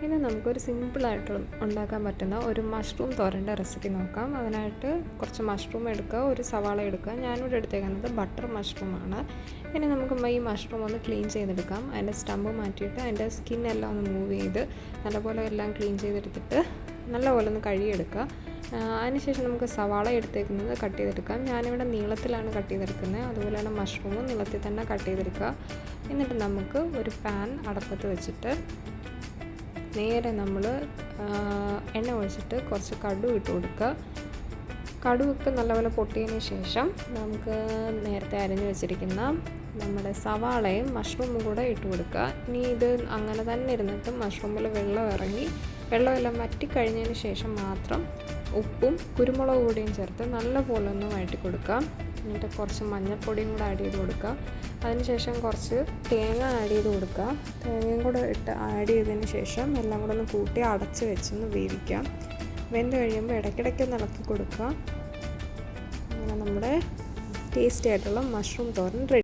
ഇനി നമുക്കൊരു സിമ്പിളായിട്ട് ഉണ്ടാക്കാൻ പറ്റുന്ന ഒരു മഷ്റൂം തോരൻ്റെ റെസിപ്പി നോക്കാം. അതിനായിട്ട് കുറച്ച് മഷ്റൂം എടുക്കുക, ഒരു സവാള എടുക്കുക. ഞാനിവിടെ എടുത്തേക്കുന്നത് ബട്ടർ മഷ്റൂമാണ്. ഇനി നമുക്ക് ഈ മഷ്റൂം ഒന്ന് ക്ലീൻ ചെയ്തെടുക്കാം. അതിൻ്റെ സ്റ്റമ്പ് മാറ്റിയിട്ട് അതിൻ്റെ സ്കിന്നെല്ലാം ഒന്ന് മൂവ് ചെയ്ത് നല്ലപോലെ എല്ലാം ക്ലീൻ ചെയ്തെടുത്തിട്ട് നല്ലപോലെ ഒന്ന് കഴുകിയെടുക്കുക. അതിനുശേഷം നമുക്ക് സവാള എടുത്തേക്കുന്നത് കട്ട് ചെയ്തെടുക്കാം. ഞാനിവിടെ നീളത്തിലാണ് കട്ട് ചെയ്തെടുക്കുന്നത്. അതുപോലെ തന്നെ മഷ്റൂമും നീളത്തിൽ തന്നെ കട്ട് ചെയ്തെടുക്കുക. എന്നിട്ട് നമുക്ക് ഒരു പാൻ അടപ്പത്ത് വെച്ചിട്ട് നേരെ നമ്മൾ എണ്ണ ഒഴിച്ചിട്ട് കുറച്ച് കടുക് ഇട്ട് കൊടുക്കുക. കടുകൊക്കെ നല്ലപോലെ പൊട്ടിയതിന് ശേഷം നമുക്ക് നേരത്തെ അരിഞ്ഞു വെച്ചിരിക്കുന്ന നമ്മുടെ സവാളയും മഷ്റൂമും കൂടെ ഇട്ട് കൊടുക്കുക. ഇനി ഇത് അങ്ങനെ തന്നെ ഇരുന്നിട്ട് മഷ്റൂമിൽ വെള്ളമെല്ലാം വറ്റിക്കഴിഞ്ഞതിന് ശേഷം മാത്രം ഉപ്പും കുരുമുളക് പൊടിയും ചേർത്ത് നല്ലപോലെ ഒന്ന് വഴറ്റി കൊടുക്കുക. എന്നിട്ട് കുറച്ച് മഞ്ഞൾപ്പൊടിയും കൂടെ ആഡ് ചെയ്ത് കൊടുക്കുക. അതിനുശേഷം കുറച്ച് തേങ്ങ ആഡ് ചെയ്ത് കൊടുക്കുക. തേങ്ങയും കൂടെ ഇട്ട് ആഡ് ചെയ്തതിന് ശേഷം എല്ലാം കൂടെ ഒന്ന് കൂട്ടി അടച്ച് വെച്ചൊന്ന് വേവിക്കാം. വെന്ത് കഴിയുമ്പോൾ ഇടയ്ക്കിടയ്ക്ക് ഒന്ന് ഇളക്കി കൊടുക്കുക. അങ്ങനെ നമ്മുടെ ടേസ്റ്റി ആയിട്ടുള്ള മഷ്റൂം തോരൻ റെഡി.